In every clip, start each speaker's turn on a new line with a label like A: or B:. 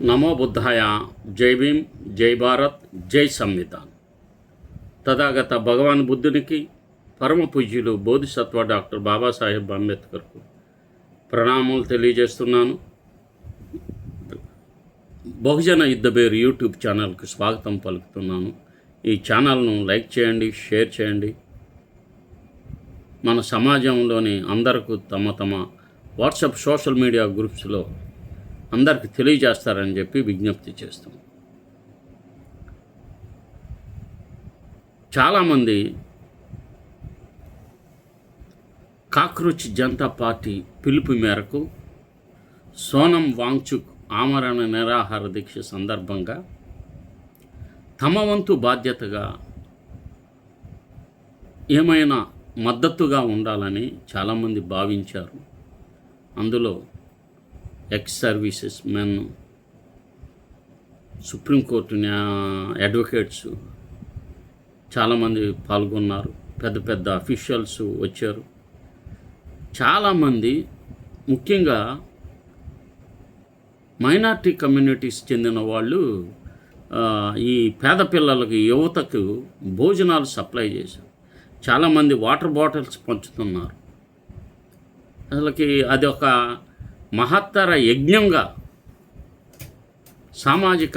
A: నమో బుద్ధాయ. జై భీమ్, జై భారత్, జై సంవిధాన్. తథాగత భగవాన్ బుద్ధునికి, పరమ పూజ్యులు బోధిసత్వ డాక్టర్ బాబాసాహెబ్ అంబేద్కర్కు ప్రణామాలు తెలియజేస్తున్నాను. బహుజన యుద్ధబేరు యూట్యూబ్ ఛానల్కు స్వాగతం పలుకుతున్నాను. ఈ ఛానల్ను లైక్ చేయండి, షేర్ చేయండి. మన సమాజంలోని అందరికీ తమ వాట్సాప్ సోషల్ మీడియా గ్రూప్స్లో అందరికి తెలియజేస్తారని చెప్పి విజ్ఞప్తి చేస్తాం. చాలామంది కాక్రోచ్ జనతా పార్టీ పిలుపు మేరకు సోనం వాంగ్చుక్ ఆమరణ నిరాహార దీక్ష సందర్భంగా తమ వంతు బాధ్యతగా ఏమైనా మద్దతుగా ఉండాలని చాలామంది భావించారు. అందులో ex services men, supreme court advocates చాలామంది పాల్గొన్నారు. పెద్ద పెద్ద అఫీషియల్స్ వచ్చారు. చాలామంది ముఖ్యంగా మైనార్టీ కమ్యూనిటీస్ చెందిన వాళ్ళు ఈ పేద పిల్లలకి, యువతకు భోజనాలు సప్లై చేశారు. చాలామంది వాటర్ బాటిల్స్ పంచుతున్నారు. అసలుకి అది ఒక మహత్తర యజ్ఞంగా, సామాజిక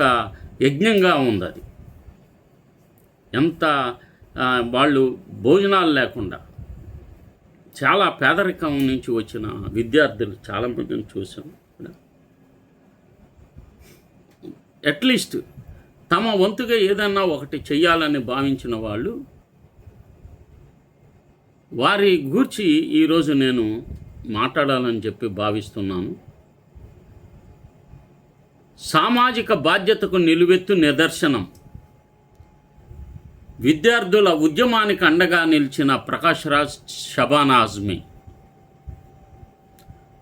A: యజ్ఞంగా ఉంది. అది ఎంత వాళ్ళు భోజనాలు లేకుండా చాలా పేదరికం నుంచి వచ్చిన విద్యార్థులు చాలామందిని చూసాం. అట్లీస్ట్ తమ వంతుగా ఏదన్నా ఒకటి చెయ్యాలని భావించిన వాళ్ళు, వారి గూర్చి ఈరోజు నేను మాట్లాడాలని చెప్పి భావిస్తున్నాను. సామాజిక బాధ్యతకు నిలువెత్తు నిదర్శనం విద్యార్థుల ఉద్యమానికి అండగా నిలిచిన ప్రకాష్ రాజ్, షబానా ఆజ్మీ.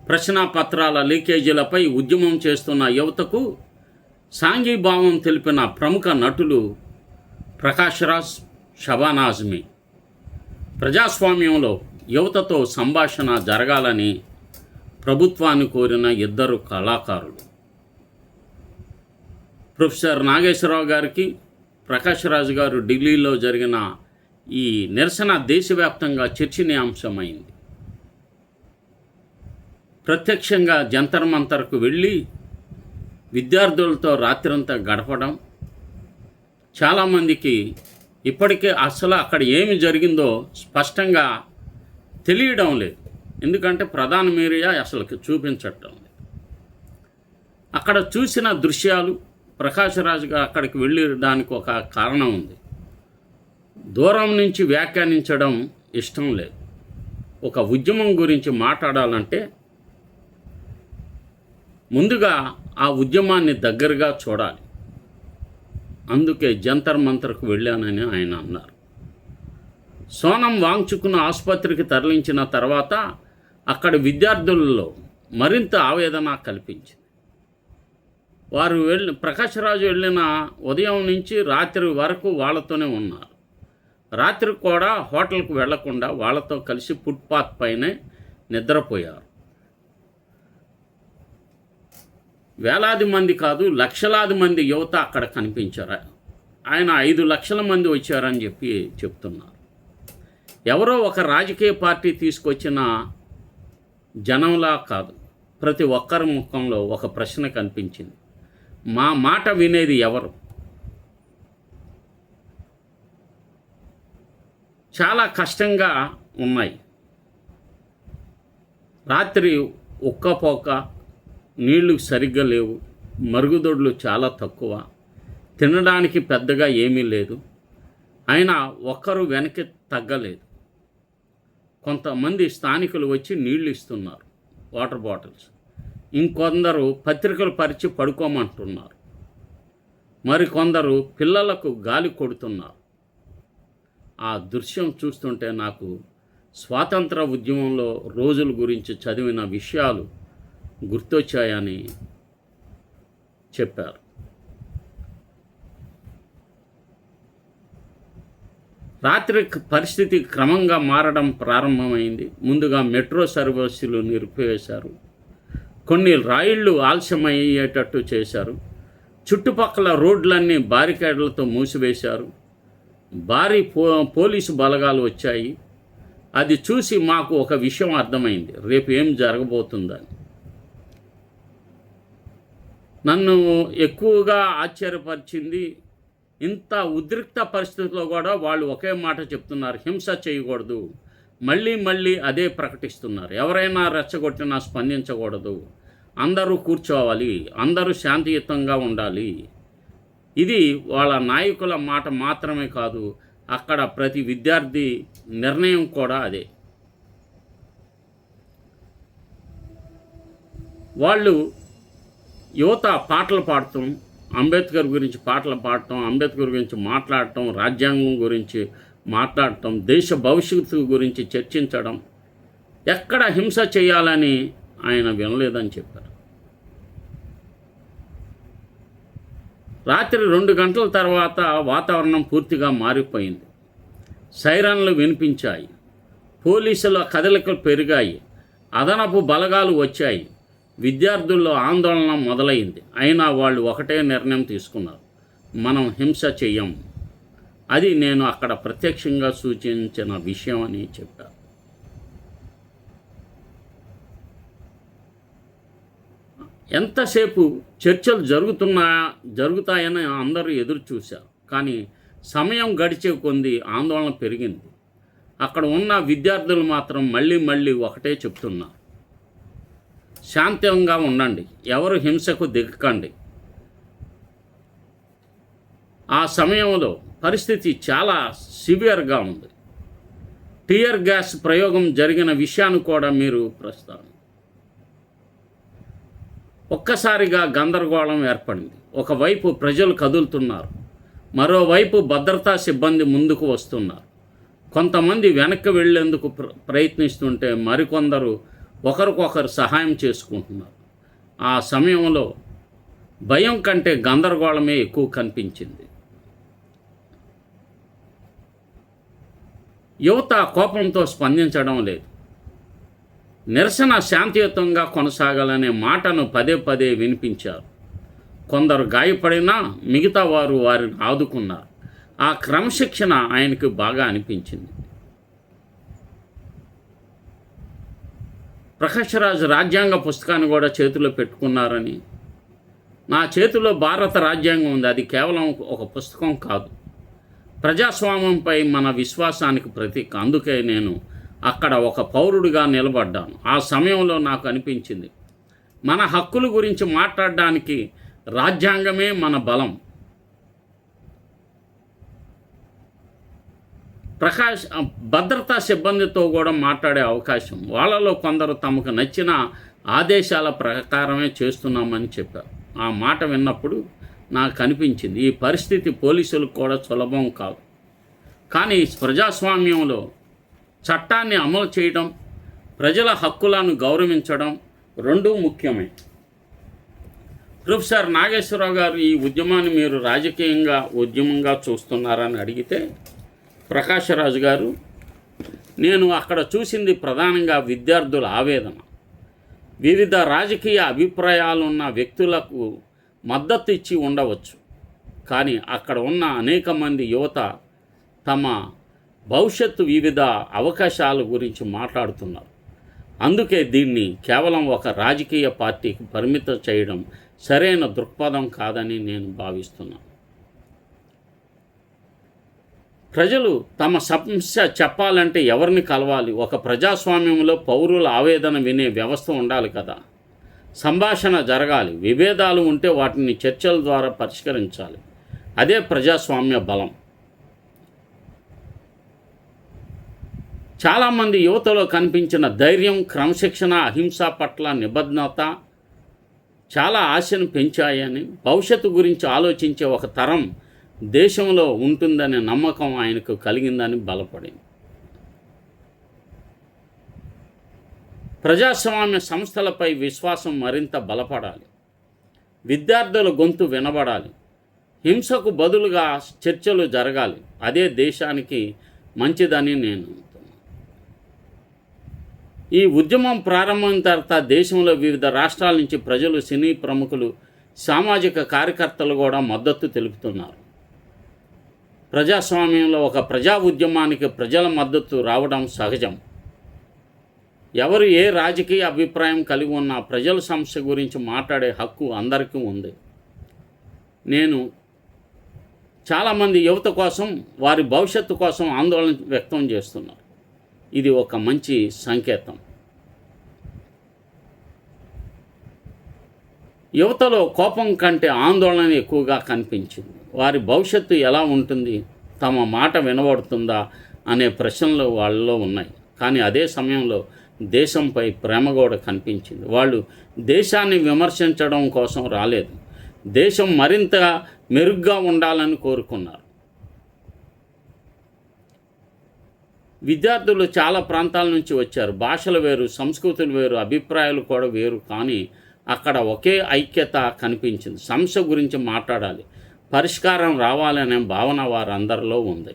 A: ప్రశ్నాపత్రాల లీకేజీలపై ఉద్యమం చేస్తున్న యువతకు సాంఘీభావం తెలిపిన ప్రముఖ నటులు ప్రకాష్ రాజ్, షబానా ఆజ్మీ. ప్రజాస్వామ్యంలో యువతతో సంభాషణ జరగాలని ప్రభుత్వాన్ని కోరిన ఇద్దరు కళాకారులు. ప్రొఫెసర్ నాగేశ్వరరావు గారికి, ప్రకాష్ రాజ్ గారు ఢిల్లీలో జరిగిన ఈ నిరసన దేశవ్యాప్తంగా చర్చనీయాంశమైంది. ప్రత్యక్షంగా జంతర్ మంతర్కు వెళ్ళి విద్యార్థులతో రాత్రంతా గడపడం, చాలామందికి ఇప్పటికే అసలు అక్కడ ఏమి జరిగిందో స్పష్టంగా తెలియడం లేదు. ఎందుకంటే ప్రధాన మీడియా అసలు చూపించటం లేదు. అక్కడ చూసిన దృశ్యాలు, ప్రకాష్ రాజ్ గారు అక్కడికి వెళ్ళడానికి ఒక కారణం ఉంది. దూరం నుంచి వ్యాఖ్యానించడం ఇష్టం లేదు. ఒక ఉద్యమం గురించి మాట్లాడాలంటే ముందుగా ఆ ఉద్యమాన్ని దగ్గరగా చూడాలి. అందుకే జంతర్ మంతర్కు వెళ్ళానని ఆయన అన్నారు. సోనం వాంగ్చుక్ను ఆసుపత్రికి తరలించిన తర్వాత అక్కడి విద్యార్థులలో మరింత ఆవేదన కల్పించింది. వారు ప్రకాష్ రాజ్ వెళ్ళిన ఉదయం నుంచి రాత్రి వరకు వాళ్ళతోనే ఉన్నారు. రాత్రి కూడా హోటల్కు వెళ్లకుండా వాళ్ళతో కలిసి ఫుట్పాత్ పైనే నిద్రపోయారు. వేలాది మంది కాదు, లక్షలాది మంది యువత అక్కడ కనిపించారు. ఆయన 5 లక్షల మంది వచ్చారని చెప్పి చెప్తున్నారు. ఎవరో ఒక రాజకీయ పార్టీ తీసుకొచ్చిన జనంలా కాదు. ప్రతి ఒక్కరి ముఖంలో ఒక ప్రశ్న కనిపించింది. మా మాట వినేది ఎవరు? చాలా కష్టంగా ఉన్నాయి. రాత్రి ఉక్కపోక, నీళ్లు సరిగ్గా లేవు, మరుగుదొడ్లు చాలా తక్కువ, తినడానికి పెద్దగా ఏమీ లేదు. అయినా ఒక్కరు వెనక్కి తగ్గలేదు. కొంతమంది స్థానికులు వచ్చి నీళ్లు ఇస్తున్నారు, వాటర్ బాటిల్స్. ఇంకొందరు పత్రికలు పరిచి పడుకోమంటున్నారు. మరికొందరు పిల్లలకు గాలి కొడుతున్నారు. ఆ దృశ్యం చూస్తుంటే నాకు స్వాతంత్ర ఉద్యమంలో రోజుల గురించి చదివిన విషయాలు గుర్తొచ్చాయని చెప్పారు. రాత్రి పరిస్థితి క్రమంగా మారడం ప్రారంభమైంది. ముందుగా మెట్రో సర్వీసులు నిలిపివేశారు. కొన్ని రైళ్లు ఆలస్యమయ్యేటట్టు చేశారు. చుట్టుపక్కల రోడ్లన్నీ బారికేడ్లతో మూసివేశారు. భారీ పోలీసు బలగాలు వచ్చాయి. అది చూసి మాకు ఒక విషయం అర్థమైంది, రేపు ఏం జరగబోతుందని. నన్ను ఎక్కువగా ఆశ్చర్యపరిచింది, ఇంత ఉద్రిక్త పరిస్థితుల్లో కూడా వాళ్ళు ఒకే మాట చెప్తున్నారు, హింస చేయకూడదు. మళ్ళీ మళ్ళీ అదే ప్రకటిస్తున్నారు. ఎవరైనా రెచ్చగొట్టినా స్పందించకూడదు, అందరూ కూర్చోవాలి, అందరూ శాంతియుతంగా ఉండాలి. ఇది వాళ్ళ నాయకుల మాట మాత్రమే కాదు, అక్కడ ప్రతి విద్యార్థి నిర్ణయం కూడా అదే. వాళ్ళు యువత పాటలు పాడటం, అంబేద్కర్ గురించి పాటలు పాడటం, అంబేద్కర్ గురించి మాట్లాడటం, రాజ్యాంగం గురించి మాట్లాడటం, దేశ భవిష్యత్తు గురించి చర్చించడం, ఎక్కడ హింస చేయాలని ఆయన వినలేదని చెప్పారు. రాత్రి 2 గంటల తర్వాత వాతావరణం పూర్తిగా మారిపోయింది. సైరన్లు వినిపించాయి, పోలీసుల కదలికలు పెరిగాయి, అదనపు బలగాలు వచ్చాయి. విద్యార్థుల్లో ఆందోళన మొదలైంది. అయినా వాళ్ళు ఒకటే నిర్ణయం తీసుకున్నారు, మనం హింస చెయ్యం. అది నేను అక్కడ ప్రత్యక్షంగా సూచించిన విషయం అని చెప్పారు. ఎంతసేపు చర్చలు జరుగుతాయని అందరూ ఎదురు చూశారు. కానీ సమయం గడిచే కొద్దీ ఆందోళన పెరిగింది. అక్కడ ఉన్న విద్యార్థులు మాత్రం మళ్ళీ మళ్ళీ ఒకటే చెప్తున్నారు, శాంతంగా ఉండండి, ఎవరు హింసకు దిగకండి. ఆ సమయంలో పరిస్థితి చాలా సివియర్గా ఉంది. టియర్ గ్యాస్ ప్రయోగం జరిగిన విషయాన్ని కూడా మీరు ప్రస్తావన. ఒక్కసారిగా గందరగోళం ఏర్పడింది. ఒకవైపు ప్రజలు కదులుతున్నారు, మరోవైపు భద్రతా సిబ్బంది ముందుకు వస్తున్నారు. కొంతమంది వెనక్కి వెళ్లేందుకు ప్రయత్నిస్తుంటే మరికొందరు ఒకరికొకరు సహాయం చేసుకుంటున్నారు. ఆ సమయంలో భయం కంటే గందరగోళమే ఎక్కువ కనిపించింది. యువత కోపంతో స్పందించడం లేదు. నిరసన శాంతియుతంగా కొనసాగాలనే మాటను పదే పదే వినిపించారు. కొందరు గాయపడినా మిగతా వారు వారిని ఆదుకున్నారు. ఆ క్రమశిక్షణ ఆయనకు బాగా అనిపించింది. ప్రకాష్ రాజ్ రాజ్యాంగ పుస్తకాన్ని కూడా చేతిలో పెట్టుకున్నారని, నా చేతిలో భారత రాజ్యాంగం ఉంది, అది కేవలం ఒక పుస్తకం కాదు, ప్రజాస్వామ్యంపై మన విశ్వాసానికి ప్రతీక. అందుకే నేను అక్కడ ఒక పౌరుడిగా నిలబడ్డాను. ఆ సమయంలో నాకు అనిపించింది, మన హక్కుల గురించి మాట్లాడడానికి రాజ్యాంగమే మన బలం. భద్రతా సిబ్బందితో కూడా మాట్లాడే అవకాశం, వాళ్ళలో కొందరు తమకు నచ్చిన ఆదేశాల ప్రకారమే చేస్తున్నామని చెప్పారు. ఆ మాట విన్నప్పుడు నాకు అనిపించింది, ఈ పరిస్థితి పోలీసులకు కూడా సులభం కాదు. కానీ ప్రజాస్వామ్యంలో చట్టాన్ని అమలు చేయడం, ప్రజల హక్కులను గౌరవించడం రెండూ ముఖ్యమే. ప్రొఫెసర్ నాగేశ్వరరావు గారు, ఈ ఉద్యమాన్ని మీరు రాజకీయంగా ఉద్యమంగా చూస్తున్నారని అడిగితే, ప్రకాష్ రాజ్ గారు, నేను అక్కడ చూసింది ప్రధానంగా విద్యార్థుల ఆవేదన. వివిధ రాజకీయ అభిప్రాయాలున్న వ్యక్తులకు మద్దతు ఇచ్చి ఉండవచ్చు, కానీ అక్కడ ఉన్న అనేక మంది యువత తమ భవిష్యత్తు వివిధ అవకాశాల గురించి మాట్లాడుతున్నారు. అందుకే దీన్ని కేవలం ఒక రాజకీయ పార్టీకి పరిమితం చేయడం సరైన దృక్పథం కాదని నేను భావిస్తున్నాను. ప్రజలు తమ సమస్య చెప్పాలంటే ఎవరిని కలవాలి? ఒక ప్రజాస్వామ్యంలో పౌరుల ఆవేదన వినే వ్యవస్థ ఉండాలి కదా. సంభాషణ జరగాలి, విభేదాలు ఉంటే వాటిని చర్చల ద్వారా పరిష్కరించాలి. అదే ప్రజాస్వామ్య బలం. చాలామంది యువతలో కనిపించిన ధైర్యం, క్రమశిక్షణ, అహింస పట్ల నిబద్ధత చాలా ఆశను పెంచాయని, భవిష్యత్తు గురించి ఆలోచించే ఒక తరం దేశంలో ఉంటుందనే నమ్మకం ఆయనకు కలిగిందని బలపడింది. ప్రజాస్వామ్య సంస్థలపై విశ్వాసం మరింత బలపడాలి. విద్యార్థుల గొంతు వినబడాలి. హింసకు బదులుగా చర్చలు జరగాలి. అదే దేశానికి మంచిదని నేను నమ్ముతున్నాను. ఈ ఉద్యమం ప్రారంభమైన తర్వాత దేశంలో వివిధ రాష్ట్రాల నుంచి ప్రజలు, సినీ ప్రముఖులు, సామాజిక కార్యకర్తలు కూడా మద్దతు తెలుపుతున్నారు. ప్రజాస్వామ్యంలో ఒక ప్రజా ఉద్యమానికి ప్రజల మద్దతు రావడం సహజం. ఎవరు ఏ రాజకీయ అభిప్రాయం కలిగి ఉన్నా ప్రజల సమస్య గురించి మాట్లాడే హక్కు అందరికీ ఉంది. నేను చాలామంది యువత కోసం, వారి భవిష్యత్తు కోసం ఆందోళన వ్యక్తం చేస్తున్నారు. ఇది ఒక మంచి సంకేతం. యువతలో కోపం కంటే ఆందోళన ఎక్కువగా కనిపించింది. వారి భవిష్యత్తు ఎలా ఉంటుంది, తమ మాట వినబడుతుందా అనే ప్రశ్నలు వాళ్ళలో ఉన్నాయి. కానీ అదే సమయంలో దేశంపై ప్రేమ కూడా కనిపించింది. వాళ్ళు దేశాన్ని విమర్శించడం కోసం రాలేదు, దేశం మరింత మెరుగ్గా ఉండాలని కోరుకున్నారు. విద్యార్థులు చాలా ప్రాంతాల నుంచి వచ్చారు. భాషలు వేరు, సంస్కృతులు వేరు, అభిప్రాయాలు కూడా వేరు. కానీ అక్కడ ఒకే ఐక్యత కనిపించింది. సమస్య గురించి మాట్లాడాలి, పరిష్కారం రావాలనే భావన వారందరిలో ఉంది.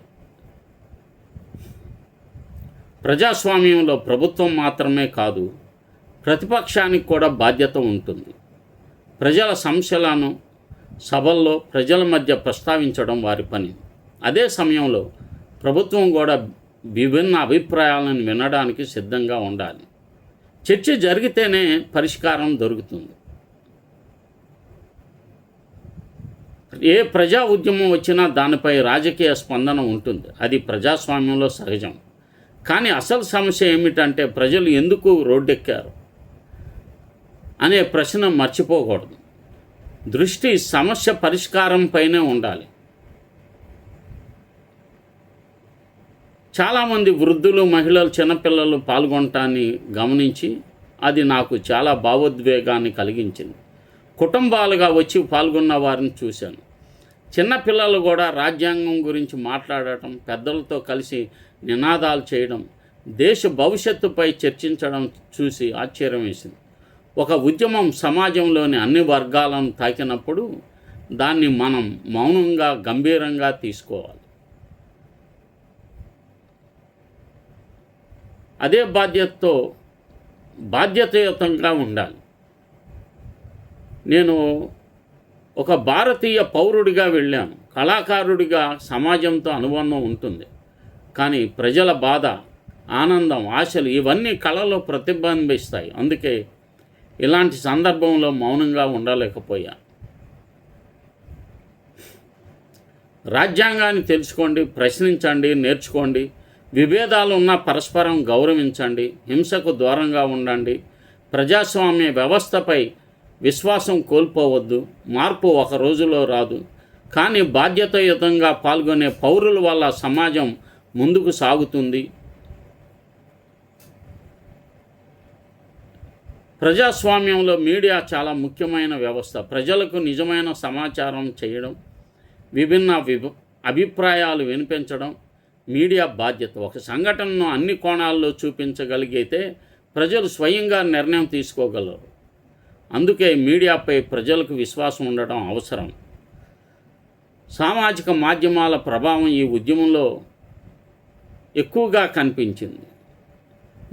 A: ప్రజాస్వామ్యంలో ప్రభుత్వం మాత్రమే కాదు, ప్రతిపక్షానికి కూడా బాధ్యత ఉంటుంది. ప్రజల సమస్యలను సభల్లో ప్రజల మధ్య ప్రస్తావించడం వారి పని. అదే సమయంలో ప్రభుత్వం కూడా విభిన్న అభిప్రాయాలను వినడానికి సిద్ధంగా ఉండాలి. చర్చ జరిగితేనే పరిష్కారం దొరుకుతుంది. ఏ ప్రజా ఉద్యమం వచ్చినా దానిపై రాజకీయ స్పందన ఉంటుంది. అది ప్రజాస్వామ్యంలో సహజం. కానీ అసలు సమస్య ఏమిటంటే ప్రజలు ఎందుకు రోడ్డెక్కారు అనే ప్రశ్న మర్చిపోకూడదు. దృష్టి సమస్య పరిష్కారంపైనే ఉండాలి. చాలామంది వృద్ధులు, మహిళలు, చిన్నపిల్లలు పాల్గొనటాన్ని గమనించి అది నాకు చాలా భావోద్వేగాన్ని కలిగించింది. కుటుంబాలుగా వచ్చి పాల్గొన్న వారిని చూశాను. చిన్నపిల్లలు కూడా రాజ్యాంగం గురించి మాట్లాడటం, పెద్దలతో కలిసి నినాదాలు చేయడం, దేశ భవిష్యత్తుపై చర్చించడం చూసి ఆశ్చర్యం వేసింది. ఒక ఉద్యమం సమాజంలోని అన్ని వర్గాలను తాకినప్పుడు దాన్ని మనం మౌనంగా, గంభీరంగా తీసుకోవాలి. అదే బాధ్యతాయుతంగా ఉండాలి. నేను ఒక భారతీయ పౌరుడిగా వెళ్ళాను. కళాకారుడిగా సమాజంతో అనుబంధం ఉంటుంది. కానీ ప్రజల బాధ, ఆనందం, ఆశలు ఇవన్నీ కళలో ప్రతిబింబిస్తాయి. అందుకే ఇలాంటి సందర్భంలో మౌనంగా ఉండలేకపోయా. రాజ్యాంగాన్ని తెలుసుకోండి, ప్రశ్నించండి, నేర్చుకోండి. విభేదాలు ఉన్న పరస్పరం గౌరవించండి, హింసకు దూరంగా ఉండండి. ప్రజాస్వామ్య వ్యవస్థపై విశ్వాసం కోల్పోవద్దు. మార్పు ఒక రోజులో రాదు, కానీ బాధ్యతాయుతంగా పాల్గొనే పౌరుల వల్ల సమాజం ముందుకు సాగుతుంది. ప్రజాస్వామ్యంలో మీడియా చాలా ముఖ్యమైన వ్యవస్థ. ప్రజలకు నిజమైన సమాచారం చేయడం, విభిన్న అభిప్రాయాలు వినిపించడం మీడియా బాధ్యత. ఒక సంఘటనను అన్ని కోణాల్లో చూపించగలిగితే ప్రజలు స్వయంగా నిర్ణయం తీసుకోగలరు. అందుకే మీడియాపై ప్రజలకు విశ్వాసం ఉండడం అవసరం. సామాజిక మాధ్యమాల ప్రభావం ఈ ఉద్యమంలో ఎక్కువగా కనిపించింది.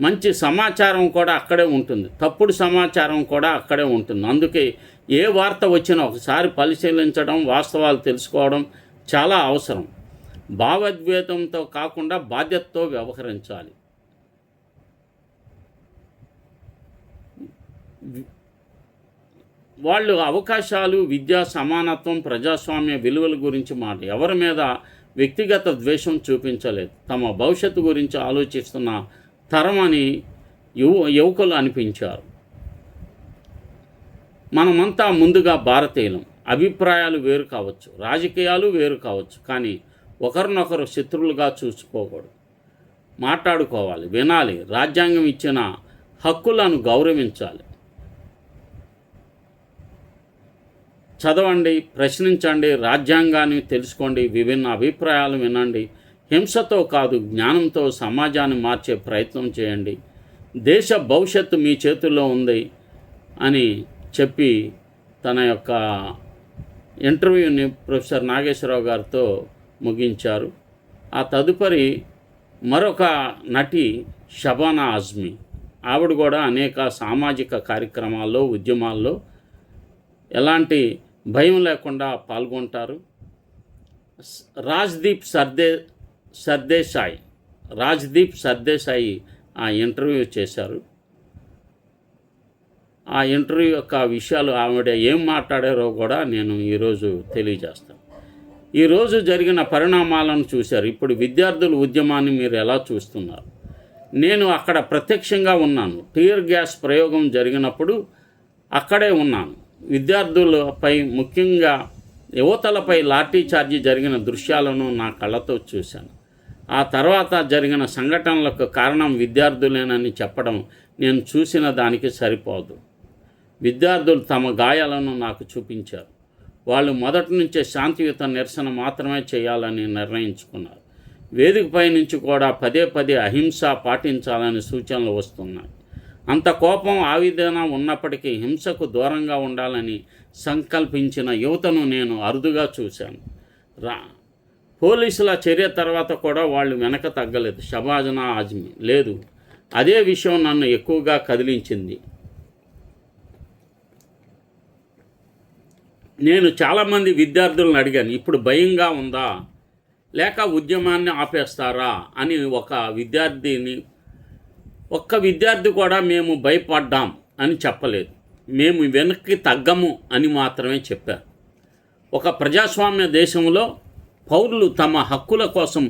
A: మంచి సమాచారం కూడా అక్కడే ఉంటుంది, తప్పుడు సమాచారం కూడా అక్కడే ఉంటుంది. అందుకే ఏ వార్త వచ్చినా ఒకసారి పరిశీలించడం, వాస్తవాలు తెలుసుకోవడం చాలా అవసరం. భావోద్వేగంతో కాకుండా బాధ్యతతో వ్యవహరించాలి. వాళ్ళు అవకాశాలు, విద్య, సమానత్వం, ప్రజాస్వామ్య విలువల గురించి ఎవరి మీద వ్యక్తిగత ద్వేషం చూపించలేదు. తమ భవిష్యత్తు గురించి ఆలోచిస్తున్న తరం అని యువకులు అనిపించారు. మనమంతా ముందుగా భారతీయులం. అభిప్రాయాలు వేరు కావచ్చు, రాజకీయాలు వేరు కావచ్చు, కానీ ఒకరినొకరు శత్రువులుగా చూసుకోకూడదు. మాట్లాడుకోవాలి, వినాలి, రాజ్యాంగం ఇచ్చిన హక్కులను గౌరవించాలి. చదవండి, ప్రశ్నించండి, రాజ్యాంగాన్ని తెలుసుకోండి, విభిన్న అభిప్రాయాలు వినండి. హింసతో కాదు, జ్ఞానంతో సమాజాన్ని మార్చే ప్రయత్నం చేయండి. దేశ భవిష్యత్తు మీ చేతుల్లో ఉంది అని చెప్పి తన యొక్క ఇంటర్వ్యూని ప్రొఫెసర్ నాగేశ్వరరావు గారితో ముగించారు. ఆ తదుపరి మరొక నటి షబానా ఆజ్మీ, ఆవిడ కూడా అనేక సామాజిక కార్యక్రమాల్లో, ఉద్యమాల్లో ఎలాంటి భయం లేకుండా పాల్గొంటారు. రాజ్దీప్ సర్దేశాయి ఆ ఇంటర్వ్యూ చేశారు. ఆ ఇంటర్వ్యూ యొక్క విషయాలు ఆవిడ ఏం మాట్లాడారో కూడా నేను ఈరోజు తెలియజేస్తాను. ఈరోజు జరిగిన పరిణామాలను చూశారు. ఇప్పుడు విద్యార్థుల ఉద్యమాన్ని మీరు ఎలా చూస్తున్నారు? నేను అక్కడ ప్రత్యక్షంగా ఉన్నాను. టియర్ గ్యాస్ ప్రయోగం జరిగినప్పుడు అక్కడే ఉన్నాను. విద్యార్థులపై, ముఖ్యంగా యువతలపై లాఠీ చార్జీ జరిగిన దృశ్యాలను నా కళ్ళతో చూశాను. ఆ తర్వాత జరిగిన సంఘటనలకు కారణం విద్యార్థులేనని చెప్పడం నేను చూసిన దానికి సరిపోదు. విద్యార్థులు తమ గాయాలను నాకు చూపించారు. వాళ్ళు మొదటి నుంచే శాంతియుత నిరసన మాత్రమే చేయాలని నిర్ణయించుకున్నారు. వేదికపై నుంచి కూడా పదే పదే అహింస పాటించాలని సూచనలు వస్తున్నాయి. అంత కోపం, ఆవేదన ఉన్నప్పటికీ హింసకు దూరంగా ఉండాలని సంకల్పించిన యువతను నేను అరుదుగా చూశాను. పోలీసుల చర్య తర్వాత కూడా వాళ్ళు వెనక తగ్గలేదు. షబానా ఆజ్మీ లేదు. అదే విషయం నన్ను ఎక్కువగా కదిలించింది. నేను చాలామంది విద్యార్థులను అడిగాను, ఇప్పుడు భయంగా ఉందా లేక ఉద్యమాన్ని ఆపేస్తారా అని. ఒక్క విద్యార్థి కూడా మేము భయపడ్డాం అని చెప్పలేదు. మేము వెనక్కి తగ్గము అని మాత్రమే చెప్పారు. ఒక ప్రజాస్వామ్య దేశంలో పౌరులు తమ హక్కుల కోసం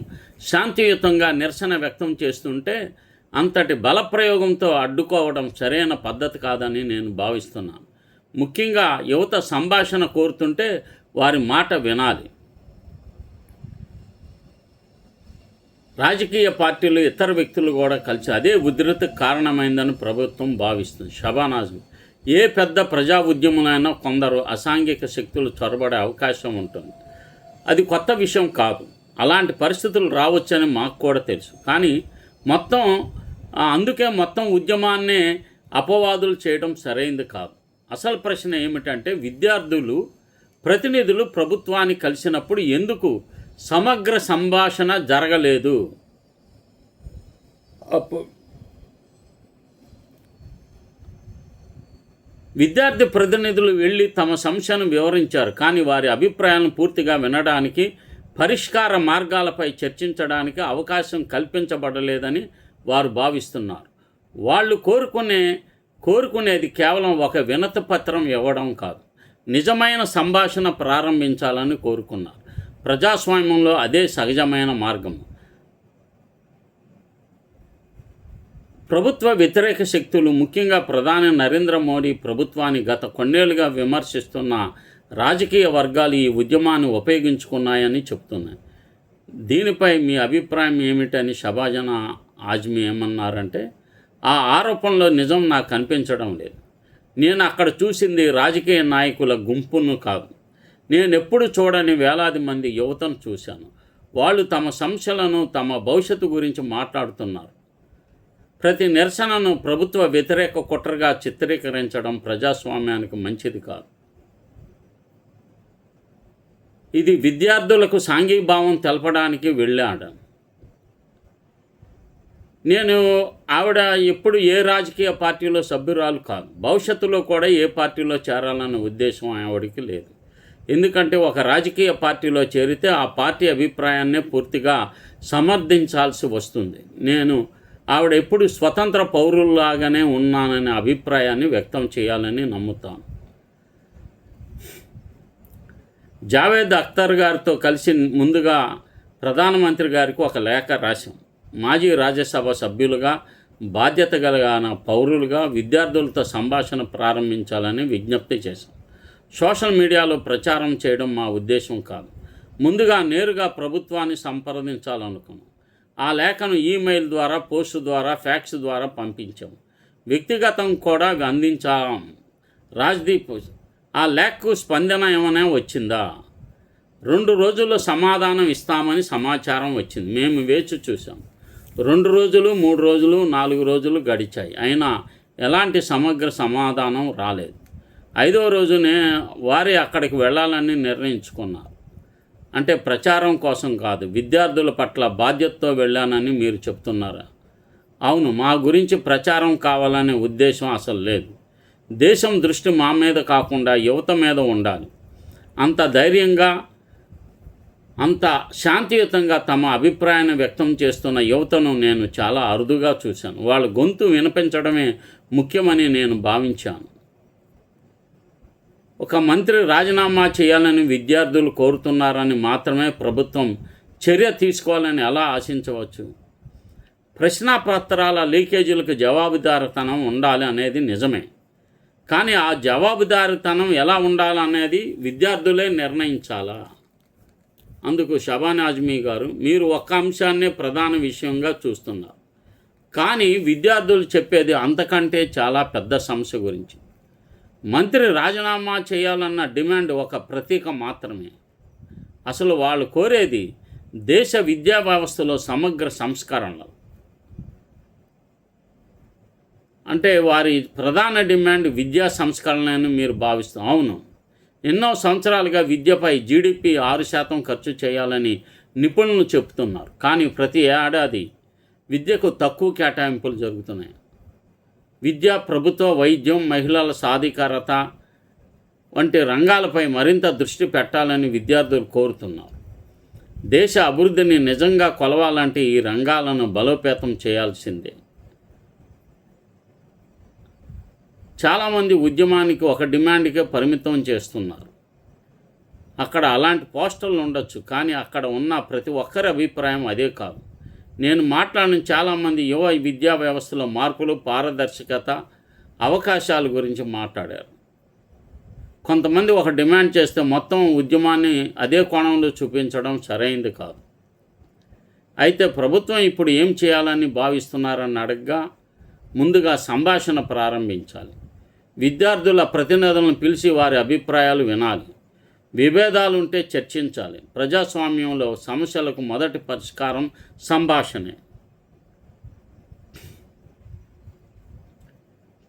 A: శాంతియుతంగా నిరసన వ్యక్తం చేస్తుంటే అంతటి బలప్రయోగంతో అడ్డుకోవడం సరైన పద్ధతి కాదని నేను భావిస్తున్నాను. ముఖ్యంగా యువత సంభాషణ కోరుతుంటే వారి మాట వినాలి. రాజకీయ పార్టీలు, ఇతర వ్యక్తులు కూడా కలిసి అదే ఉధృతికి కారణమైందని ప్రభుత్వం భావిస్తుంది. షబానా ఆజ్మీ ఏ పెద్ద ప్రజా ఉద్యమంలో కొందరు అసాంఘిక శక్తులు చొరబడే అవకాశం ఉంటుంది. అది కొత్త విషయం కాదు. అలాంటి పరిస్థితులు రావచ్చని మాకు కూడా తెలుసు. కానీ అందుకే మొత్తం ఉద్యమాన్నే అపవాదులు చేయడం సరైంది కాదు. అసలు ప్రశ్న ఏమిటంటే, విద్యార్థులు ప్రతినిధులు ప్రభుత్వాన్ని కలిసినప్పుడు ఎందుకు సమగ్ర సంభాషణ జరగలేదు? విద్యార్థి ప్రతినిధులు వెళ్ళి తమ సమస్యను వివరించారు. కానీ వారి అభిప్రాయాలను పూర్తిగా వినడానికి, పరిష్కార మార్గాలపై చర్చించడానికి అవకాశం కల్పించబడలేదని వారు భావిస్తున్నారు. వాళ్ళు కోరుకునేది కేవలం ఒక వినతి పత్రం ఇవ్వడం కాదు, నిజమైన సంభాషణ ప్రారంభించాలని కోరుకున్నారు. ప్రజాస్వామ్యంలో అదే సహజమైన మార్గం. ప్రభుత్వ వ్యతిరేక శక్తులు, ముఖ్యంగా ప్రధాని నరేంద్ర మోడీ ప్రభుత్వాన్ని గత కొన్నేళ్లుగా విమర్శిస్తున్న రాజకీయ వర్గాలు ఈ ఉద్యమాన్ని ఉపయోగించుకున్నాయని చెప్తున్నాయి. దీనిపై మీ అభిప్రాయం ఏమిటని షబానా ఆజ్మీ ఏమన్నారంటే, ఆ ఆరోపణలో నిజం నాకు కనిపించడం లేదు. నేను అక్కడ చూసింది రాజకీయ నాయకుల గుంపును కాదు. నేను ఎప్పుడు చూడని వేలాది మంది యువతను చూశాను. వాళ్ళు తమ సమస్యలను, తమ భవిష్యత్తు గురించి మాట్లాడుతున్నారు. ప్రతి నిరసనను ప్రభుత్వ వ్యతిరేక కుట్రగా చిత్రీకరించడం ప్రజాస్వామ్యానికి మంచిది కాదు. ఇది విద్యార్థులకు సాంఘీభావం తెలపడానికి వెళ్ళాడు. ఆవిడ ఎప్పుడు ఏ రాజకీయ పార్టీలో సభ్యురాలు కాదు. భవిష్యత్తులో కూడా ఏ పార్టీలో చేరాలన్న ఉద్దేశం ఆవిడకి లేదు. ఎందుకంటే ఒక రాజకీయ పార్టీలో చేరితే ఆ పార్టీ అభిప్రాయాన్నే పూర్తిగా సమర్థించాల్సి వస్తుంది. ఆవిడ ఎప్పుడు స్వతంత్ర పౌరుల్లాగానే ఉన్నాననే అభిప్రాయాన్ని వ్యక్తం చేయాలని నమ్ముతాను. జావేద్ అఖ్తర్ గారితో కలిసి ముందుగా ప్రధానమంత్రి గారికి ఒక లేఖ రాశాం. మాజీ రాజ్యసభ సభ్యులుగా, బాధ్యత కలిగిన పౌరులుగా విద్యార్థులతో సంభాషణ ప్రారంభించాలని విజ్ఞప్తి చేశాం. సోషల్ మీడియాలో ప్రచారం చేయడం మా ఉద్దేశం కాదు. ముందుగా నేరుగా ప్రభుత్వాన్ని సంప్రదించాలనుకున్నాం. ఆ లేఖను ఈమెయిల్ ద్వారా, పోస్టు ద్వారా, ఫ్యాక్స్ ద్వారా పంపించాం. వ్యక్తిగతం కూడా అందించాం. రాజ్దీప్, ఆ లేఖకు స్పందన ఏమైనా వచ్చిందా? 2 రోజుల్లో సమాధానం ఇస్తామని సమాచారం వచ్చింది. మేము వేచి చూసాం. 2 రోజులు, 3 రోజులు, 4 రోజులు గడిచాయి. అయినా ఎలాంటి సమగ్ర సమాధానం రాలేదు. 5వ రోజునే వారే అక్కడికి వెళ్ళాలని నిర్ణయించుకున్నారు. అంటే ప్రచారం కోసం కాదు, విద్యార్థుల పట్ల బాధ్యతతో వెళ్ళానని మీరు చెప్తున్నారా? అవును, మా గురించి ప్రచారం కావాలనే ఉద్దేశం అసలు లేదు. దేశం దృష్టి మా మీద కాకుండా యువత మీద ఉండాలి. అంత ధైర్యంగా, అంత శాంతియుతంగా తమ అభిప్రాయాన్ని వ్యక్తం చేస్తున్న యువతను నేను చాలా అరుదుగా చూశాను. వాళ్ళ గొంతు వినిపించడమే ముఖ్యమని నేను భావించాను. ఒక మంత్రి రాజీనామా చేయాలని విద్యార్థులు కోరుతున్నారని మాత్రమే ప్రభుత్వం చర్య తీసుకోవాలని ఎలా ఆశించవచ్చు? ప్రశ్నాపత్రాల లీకేజీలకు జవాబుదారీతనం ఉండాలి అనేది నిజమే. కానీ ఆ జవాబుదారీతనం ఎలా ఉండాలనేది విద్యార్థులే నిర్ణయించాలా? అందుకు షబానా ఆజ్మీ గారు, మీరు ఒక్క అంశాన్నే ప్రధాన విషయంగా చూస్తున్నారు, కానీ విద్యార్థులు చెప్పేది అంతకంటే చాలా పెద్ద సమస్య గురించి. మంత్రి రాజీనామా చేయాలన్న డిమాండ్ ఒక ప్రతీక మాత్రమే. అసలు వాళ్ళు కోరేది దేశ విద్యా వ్యవస్థలో సమగ్ర సంస్కరణలు. అంటే వారి ప్రధాన డిమాండ్ విద్యా సంస్కరణలను మీరు భావిస్తాం. అవును, ఎన్నో సంవత్సరాలుగా విద్యపై జీడిపి 6% ఖర్చు చేయాలని నిపుణులు చెబుతున్నారు. కానీ ప్రతి ఏడాది విద్యకు తక్కువ కేటాయింపులు జరుగుతున్నాయి. విద్య, ప్రభుత్వ వైద్యం, మహిళల సాధికారత వంటి రంగాలపై మరింత దృష్టి పెట్టాలని విద్యార్థులు కోరుతున్నారు. దేశ అభివృద్ధిని నిజంగా కొలవాలంటే ఈ రంగాలను బలోపేతం చేయాల్సిందే. చాలామంది ఉద్యమానికి ఒక డిమాండ్కే పరిమితం చేస్తున్నారు. అక్కడ అలాంటి పోస్టర్లు ఉండొచ్చు, కానీ అక్కడ ఉన్న ప్రతి ఒక్కరి అభిప్రాయం అదే కాదు. నేను మాట్లాడిన చాలామంది యువ విద్యా వ్యవస్థలో మార్పులు, పారదర్శకత, అవకాశాల గురించి మాట్లాడారు. కొంతమంది ఒక డిమాండ్ చేస్తే మొత్తం ఉద్యమాన్ని అదే కోణంలో చూపించడం సరైంది కాదు. అయితే ప్రభుత్వం ఇప్పుడు ఏం చేయాలని భావిస్తున్నారని అడగగా ముందుగా సంభాషణ ప్రారంభించాలి. విద్యార్థుల ప్రతినిధులను పిలిచి వారి అభిప్రాయాలు వినాలి. విభేదాలుంటే చర్చించాలి. ప్రజాస్వామ్యంలో సమస్యలకు మొదటి పరిష్కారం సంభాషణే.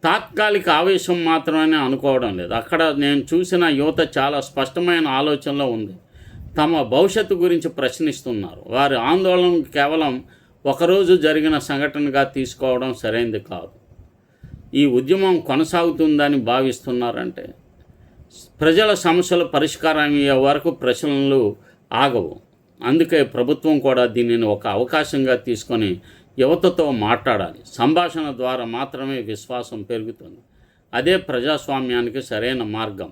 A: తాత్కాలిక ఆవేశం మాత్రమే అనుకోవడం లేదు. అక్కడ నేను చూసిన యువత చాలా స్పష్టమైన ఆలోచనలో ఉంది. తమ భవిష్యత్తు గురించి ప్రశ్నిస్తున్నారు. వారి ఆందోళన కేవలం ఒకరోజు జరిగిన సంఘటనగా తీసుకోవడం సరైనది కాదు. ఈ ఉద్యమం కొనసాగుతుందని భావిస్తున్నారంటే ప్రజల సమస్యల పరిష్కారం అయ్యే వరకు ప్రశ్నలు ఆగవు. అందుకే ప్రభుత్వం కూడా దీనిని ఒక అవకాశంగా తీసుకొని యువతతో మాట్లాడాలి. సంభాషణ ద్వారా మాత్రమే విశ్వాసం పెరుగుతుంది. అదే ప్రజాస్వామ్యానికి సరైన మార్గం.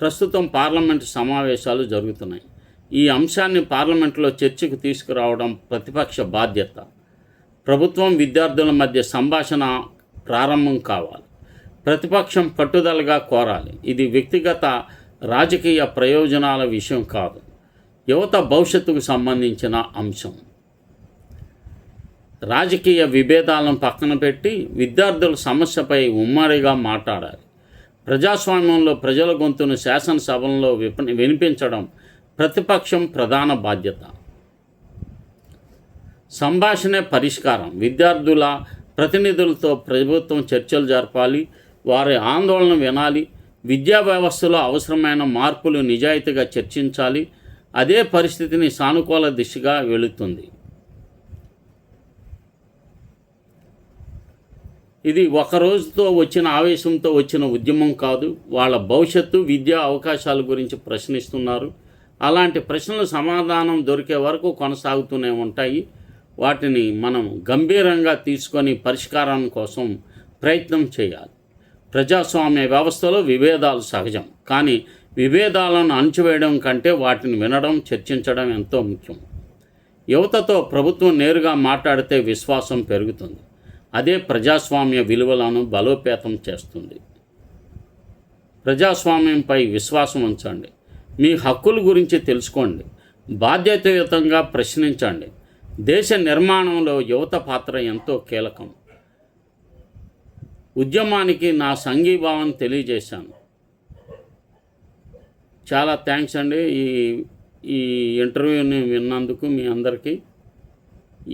A: ప్రస్తుతం పార్లమెంటు సమావేశాలు జరుగుతున్నాయి. ఈ అంశాన్ని పార్లమెంటులో చర్చకు తీసుకురావడం ప్రతిపక్ష బాధ్యత. ప్రభుత్వం, విద్యార్థుల మధ్య సంభాషణ ప్రారంభం కావాలి. ప్రతిపక్షం పట్టుదలగా కోరాలి. ఇది వ్యక్తిగత రాజకీయ ప్రయోజనాల విషయం కాదు, యువత భవిష్యత్తుకు సంబంధించిన అంశం. రాజకీయ విభేదాలను పక్కన పెట్టి విద్యార్థుల సమస్యపై ఉమ్మడిగా మాట్లాడాలి. ప్రజాస్వామ్యంలో ప్రజల గొంతును శాసనసభలో వినిపించడం ప్రతిపక్షం ప్రధాన బాధ్యత. సంభాషణే పరిష్కారం. విద్యార్థుల ప్రతినిధులతో ప్రభుత్వం చర్చలు జరపాలి. వారి ఆందోళన వినాలి. విద్యా వ్యవస్థలో అవసరమైన మార్పులు నిజాయితీగా చర్చించాలి. అదే పరిస్థితిని సానుకూల దిశగా వెళుతుంది. ఇది ఒక రోజుతో వచ్చిన ఆవేశంతో వచ్చిన ఉద్యమం కాదు. వాళ్ళ భవిష్యత్తు, విద్యా అవకాశాల గురించి ప్రశ్నిస్తున్నారు. అలాంటి ప్రశ్నలు సమాధానం దొరికే వరకు కొనసాగుతూనే ఉంటాయి. వాటిని మనం గంభీరంగా తీసుకొని పరిష్కారం కోసం ప్రయత్నం చేయాలి. ప్రజాస్వామ్య వ్యవస్థలో విభేదాలు సహజం, కానీ విభేదాలను అణచివేయడం కంటే వాటిని వినడం, చర్చించడం ఎంతో ముఖ్యం. యువతతో ప్రభుత్వం నేరుగా మాట్లాడితే విశ్వాసం పెరుగుతుంది. అదే ప్రజాస్వామ్య విలువలను బలోపేతం చేస్తుంది. ప్రజాస్వామ్యంపై విశ్వాసం ఉంచండి. మీ హక్కుల గురించి తెలుసుకోండి. బాధ్యతాయుతంగా ప్రశ్నించండి. దేశ నిర్మాణంలో యువత పాత్ర ఎంతో కీలకం. ఉద్యమానికి నా సంఘీభావం తెలియజేశాను. చాలా థ్యాంక్స్ అండి. ఈ ఇంటర్వ్యూని విన్నందుకు మీ అందరికీ.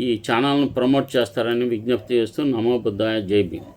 A: ఈ ఛానల్ను ప్రమోట్ చేస్తారని విజ్ఞప్తి చేస్తూ నమో బుద్ధాయ, జై భీమ్.